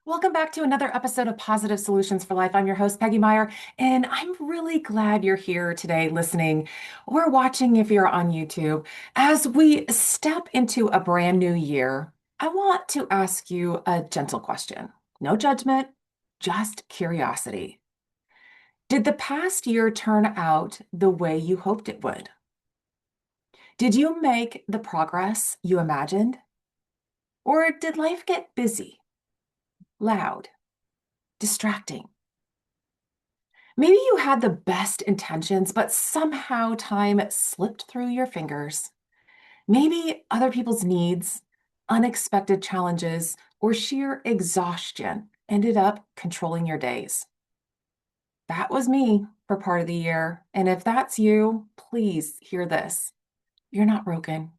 Welcome back to another episode of Positive Solutions for Life. I'm your host, Peggy Meyer, and I'm really glad you're here today listening or watching if you're on YouTube. As we step into a brand new year, I want to ask you a gentle question. No judgment, just curiosity. Did the past year turn out the way you hoped it would? Did you make the progress you imagined? Or did life get busy, loud, distracting? Maybe you had the best intentions, but somehow time slipped through your fingers. Maybe other people's needs, unexpected challenges, or sheer exhaustion ended up controlling your days. That was me for part of the year. And if that's you, please hear this. You're not broken.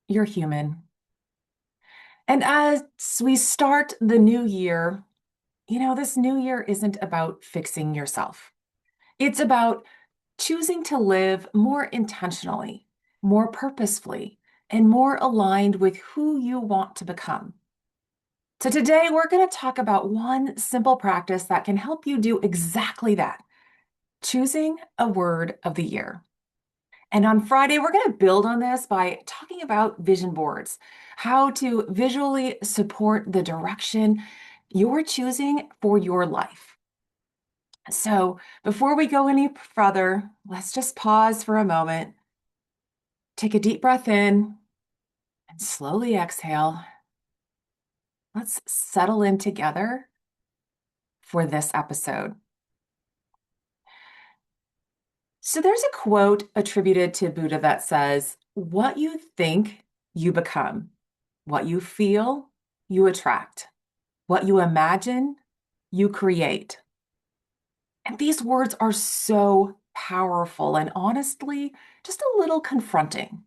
You're human. And as we start the new year, this new year isn't about fixing yourself. It's about choosing to live more intentionally, more purposefully, and more aligned with who you want to become. So, today we're going to talk about one simple practice that can help you do exactly that, choosing a word of the year. And on Friday, we're going to build on this by talking about vision boards, how to visually support the direction you're choosing for your life. So, before we go any further, let's just pause for a moment. Take a deep breath in and slowly exhale. Let's settle in together for this episode. So, there's a quote attributed to Buddha that says, "What you think, you become. What you feel, you attract. What you imagine, you create." And these words are so powerful and honestly, just a little confronting.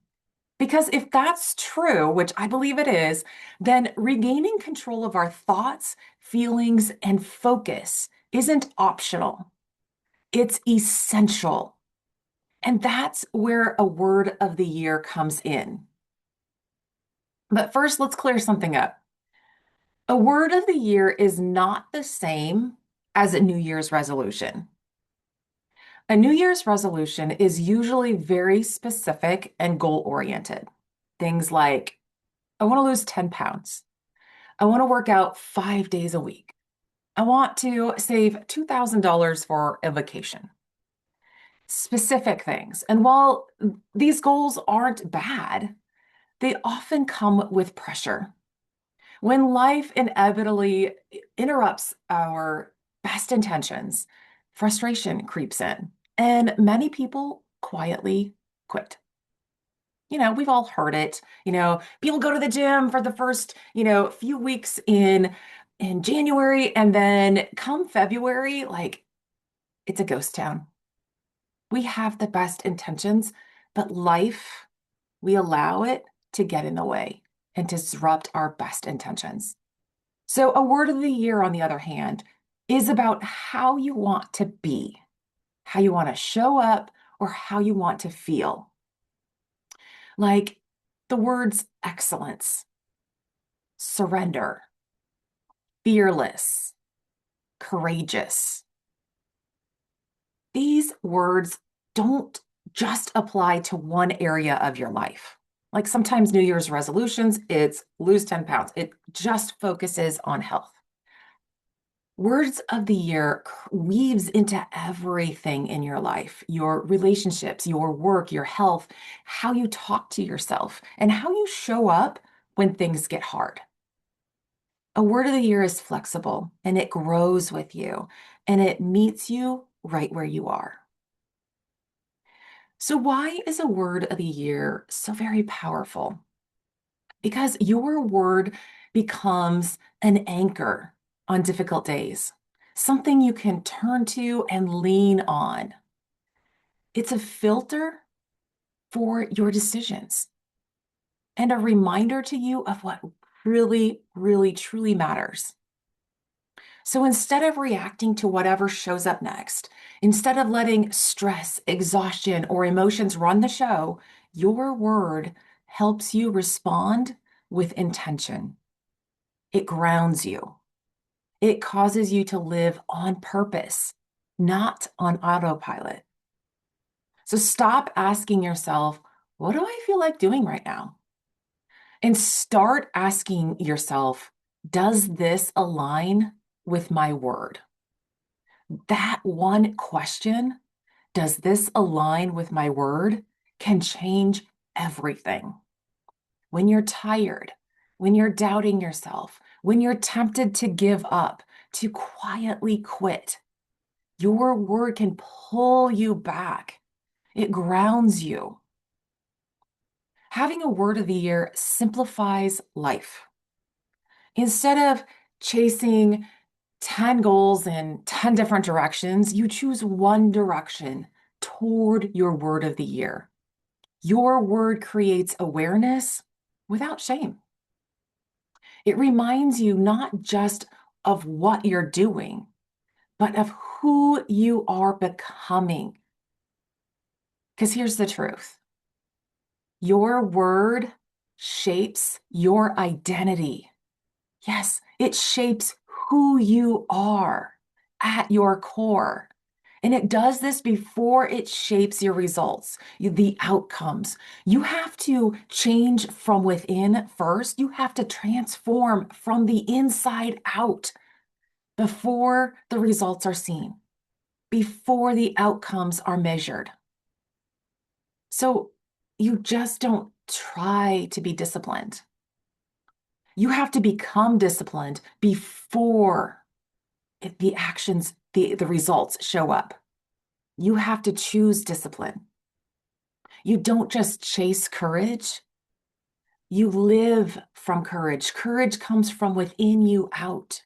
Because if that's true, which I believe it is, then regaining control of our thoughts, feelings, and focus isn't optional. It's essential. And that's where a word of the year comes in. But first, let's clear something up. A word of the year is not the same as a New Year's resolution. A New Year's resolution is usually very specific and goal oriented. Things like, I want to lose 10 pounds. I want to work out 5 days a week. I want to save $2,000 for a vacation. Specific things. And while these goals aren't bad, they often come with pressure. When life inevitably interrupts our best intentions, frustration creeps in, and many people quietly quit. We've all heard it. People go to the gym for the first, few weeks in January, and then come February, like it's a ghost town. We have the best intentions, but life, we allow it to get in the way and disrupt our best intentions. So, a word of the year, on the other hand, is about how you want to be, how you want to show up, or how you want to feel. Like the words excellence, surrender, fearless, courageous. These words don't just apply to one area of your life. Like sometimes New Year's resolutions, it's lose 10 pounds. It just focuses on health. Words of the year weaves into everything in your life, your relationships, your work, your health, how you talk to yourself, and how you show up when things get hard. A word of the year is flexible and it grows with you and it meets you right where you are. So, why is a word of the year so very powerful? Because your word becomes an anchor on difficult days, something you can turn to and lean on. It's a filter for your decisions and a reminder to you of what really, really, truly matters. So instead of reacting to whatever shows up next, instead of letting stress, exhaustion, or emotions run the show, your word helps you respond with intention. It grounds you. It causes you to live on purpose, not on autopilot. So stop asking yourself, what do I feel like doing right now? And start asking yourself, does this align with my word? That one question, does this align with my word, can change everything. When you're tired, when you're doubting yourself, when you're tempted to give up, to quietly quit, your word can pull you back. It grounds you. Having a word of the year simplifies life. Instead of chasing 10 goals in 10 different directions, you choose one direction toward your word of the year. Your word creates awareness without shame. It reminds you not just of what you're doing, but of who you are becoming. Because here's the truth. Your word shapes your identity. Yes, it shapes who you are at your core. And it does this before it shapes your results, the outcomes. You have to change from within first. You have to transform from the inside out before the results are seen, before the outcomes are measured. So you just don't try to be disciplined. You have to become disciplined before the actions, the results show up. You have to choose discipline. You don't just chase courage. You live from courage. Courage comes from within you out.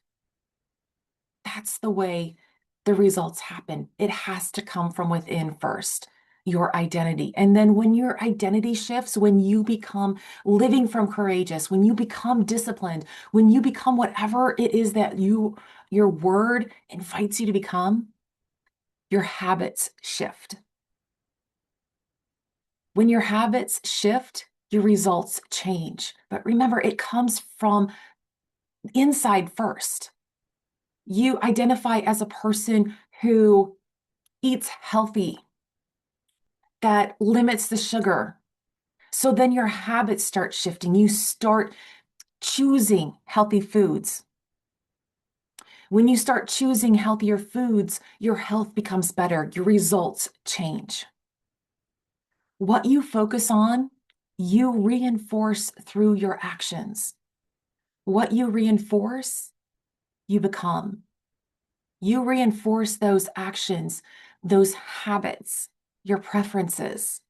That's the way the results happen. It has to come from within first, your identity. And then when your identity shifts, when you become living from courageous, when you become disciplined, when you become whatever it is that your word invites you to become, your habits shift. When your habits shift, your results change. But remember, it comes from inside first. You identify as a person who eats healthy, that limits the sugar. So then your habits start shifting. You start choosing healthy foods. When you start choosing healthier foods, your health becomes better. Your results change. What you focus on, you reinforce through your actions. What you reinforce, you become. You reinforce those actions, those habits, your preferences.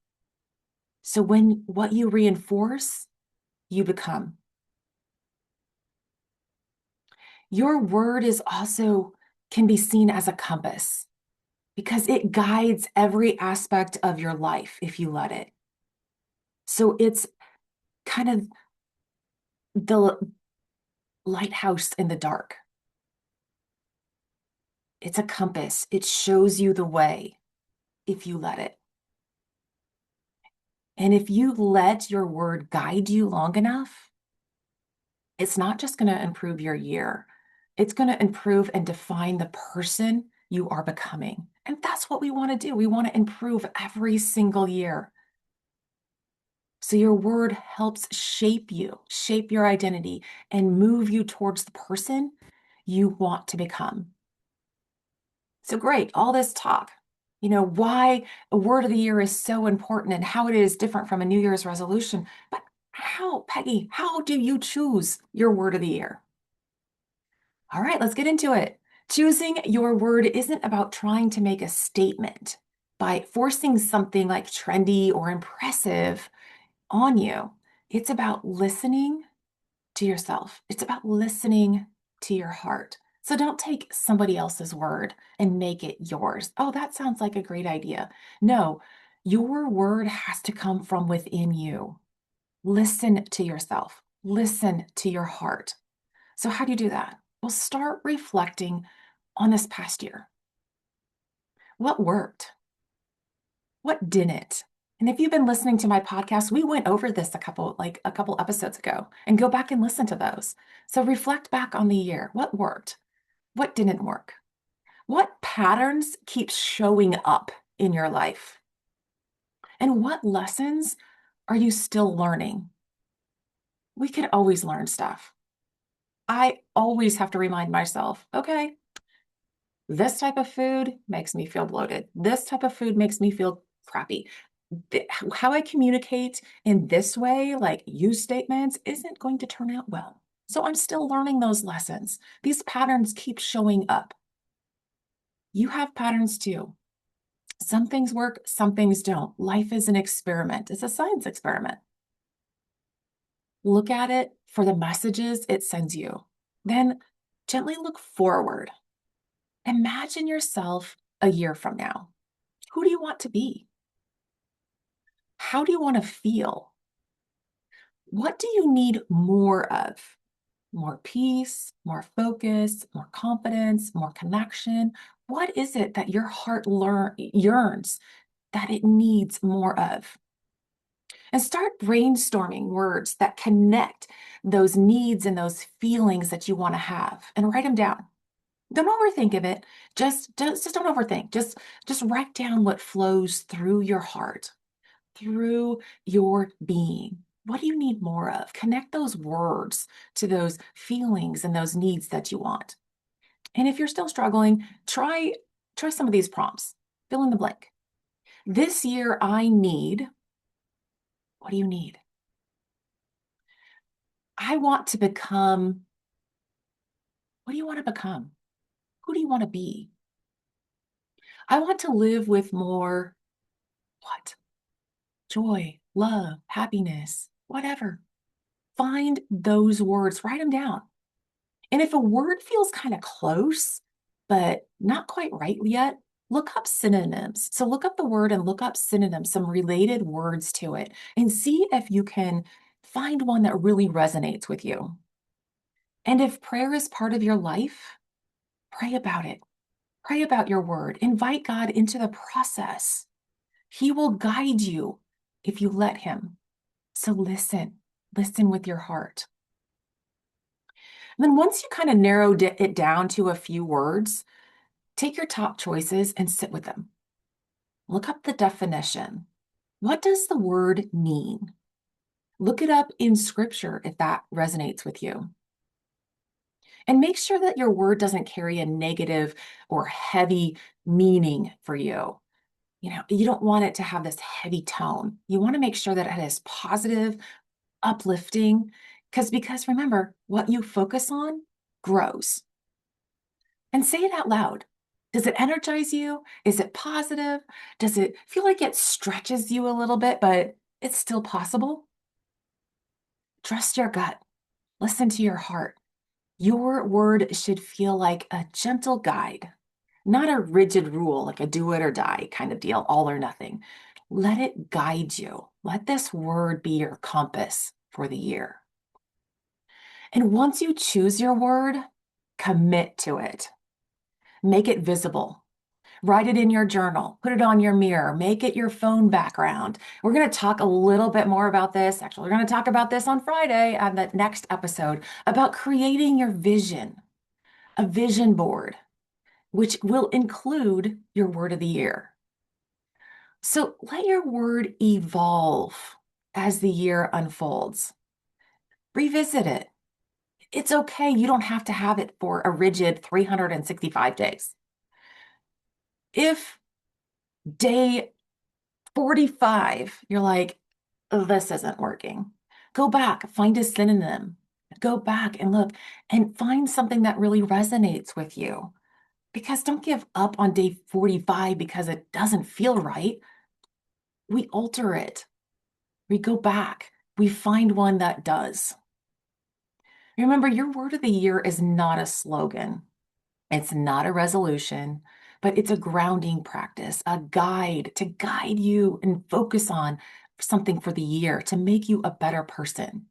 So when what you reinforce, you become. Your word is also can be seen as a compass because it guides every aspect of your life if you let it. So it's kind of the lighthouse in the dark. It's a compass. It shows you the way if you let it. And if you let your word guide you long enough, it's not just going to improve your year. It's going to improve and define the person you are becoming. And that's what we want to do. We want to improve every single year. So your word helps shape you, shape your identity, and move you towards the person you want to become. So great, all this talk, why a word of the year is so important and how it is different from a New Year's resolution. But how, Peggy, how do you choose your word of the year? All right, let's get into it. Choosing your word isn't about trying to make a statement by forcing something like trendy or impressive on you. It's about listening to yourself. It's about listening to your heart. So don't take somebody else's word and make it yours. Oh, that sounds like a great idea. No, your word has to come from within you. Listen to yourself. Listen to your heart. So how do you do that? Well, start reflecting on this past year. What worked? What didn't? And if you've been listening to my podcast, we went over this a couple episodes ago, and go back and listen to those. So reflect back on the year. What worked? What didn't work? What patterns keep showing up in your life? And what lessons are you still learning? We could always learn stuff. I always have to remind myself, okay, this type of food makes me feel bloated. This type of food makes me feel crappy. How I communicate in this way, like use statements, isn't going to turn out well. So I'm still learning those lessons. These patterns keep showing up. You have patterns too. Some things work, some things don't. Life is an experiment. It's a science experiment. Look at it for the messages it sends you. Then gently look forward. Imagine yourself a year from now. Who do you want to be? How do you want to feel? What do you need more of? More peace, more focus, more confidence, more connection? What is it that your heart yearns that it needs more of? And start brainstorming words that connect those needs and those feelings that you want to have and write them down. Don't overthink of it. Just don't overthink. Just write down what flows through your heart, through your being. What do you need more of? Connect those words to those feelings and those needs that you want. And if you're still struggling, try some of these prompts. Fill in the blank. This year I need, what do you need? I want to become, what do you want to become? Who do you want to be? I want to live with more, what? Joy, love, happiness, whatever. Find those words, write them down. And if a word feels kind of close, but not quite right yet, look up synonyms. So look up the word and look up synonyms, some related words to it, and see if you can find one that really resonates with you. And if prayer is part of your life, pray about it. Pray about your word. Invite God into the process. He will guide you if you let him. So listen with your heart. And then once you kind of narrowed it down to a few words, take your top choices and sit with them. Look up the definition. What does the word mean? Look it up in scripture if that resonates with you. And make sure that your word doesn't carry a negative or heavy meaning for you. You don't want it to have this heavy tone. You want to make sure that it is positive, uplifting, because remember, what you focus on grows. And say it out loud. Does it energize you? Is it positive? Does it feel like it stretches you a little bit, but it's still possible? Trust your gut. Listen to your heart. Your word should feel like a gentle guide, not a rigid rule, like a do it or die kind of deal, all or nothing. Let it guide you. Let this word be your compass for the year. And once you choose your word, commit to it. Make it visible. Write it in your journal, put it on your mirror, make it your phone background. We're going to talk a little bit more about this. Actually, we're going to talk about this on Friday on the next episode about creating your vision, a vision board, which will include your word of the year. So let your word evolve as the year unfolds. Revisit it. It's okay. You don't have to have it for a rigid 365 days. If day 45, you're like, oh, this isn't working. Go back, find a synonym. Go back and look and find something that really resonates with you. Because don't give up on day 45 because it doesn't feel right. We alter it. We go back. We find one that does. Remember, your word of the year is not a slogan. It's not a resolution, but it's a grounding practice, a guide to guide you and focus on something for the year to make you a better person.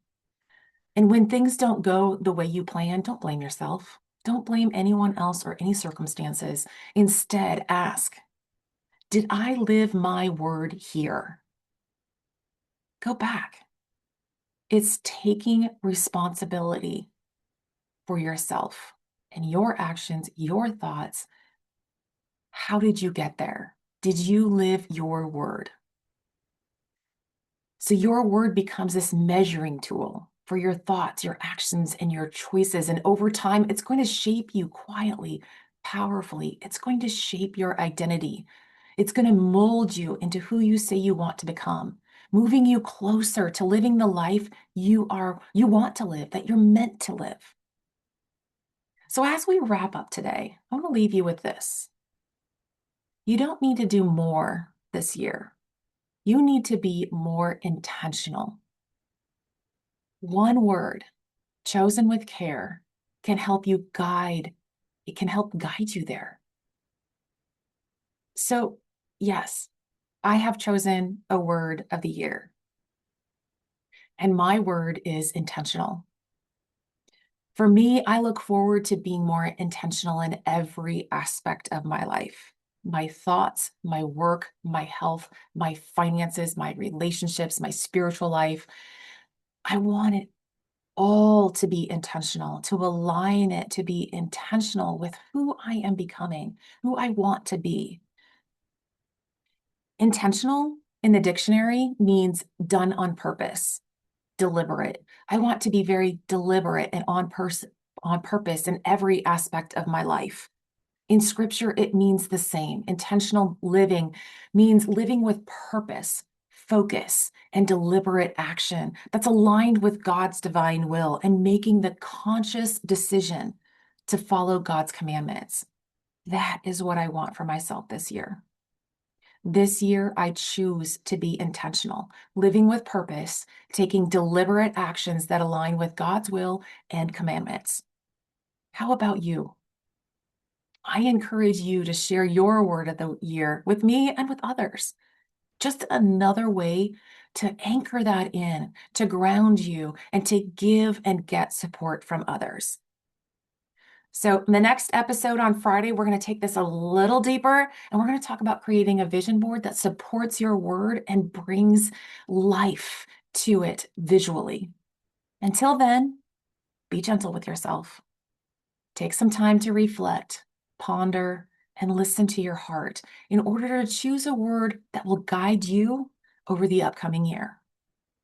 And when things don't go the way you plan, don't blame yourself. Don't blame anyone else or any circumstances. Instead, ask, did I live my word here? Go back. It's taking responsibility for yourself and your actions, your thoughts. How did you get there? Did you live your word? So your word becomes this measuring tool for your thoughts, your actions, and your choices. And over time, it's going to shape you quietly, powerfully. It's going to shape your identity. It's going to mold you into who you say you want to become, moving you closer to living the life you want to live, that you're meant to live. So as we wrap up today, I want to leave you with this. You don't need to do more this year. You need to be more intentional. One word chosen with care can help you guide. It can help guide you there. So, yes, I have chosen a word of the year, and my word is intentional. For me, I look forward to being more intentional in every aspect of my life. My thoughts, my work, my health, my finances, my relationships, my spiritual life. I want it all to be intentional, to align it, to be intentional with who I am becoming, who I want to be. Intentional in the dictionary means done on purpose, deliberate. I want to be very deliberate and on purpose in every aspect of my life. In scripture, it means the same. Intentional living means living with purpose, focus, and deliberate action that's aligned with God's divine will and making the conscious decision to follow God's commandments. That is what I want for myself this year. This year, I choose to be intentional, living with purpose, taking deliberate actions that align with God's will and commandments. How about you? I encourage you to share your word of the year with me and with others. Just another way to anchor that in, to ground you, and to give and get support from others. So, in the next episode on Friday, we're going to take this a little deeper and we're going to talk about creating a vision board that supports your word and brings life to it visually. Until then, be gentle with yourself. Take some time to reflect, ponder, and listen to your heart in order to choose a word that will guide you over the upcoming year.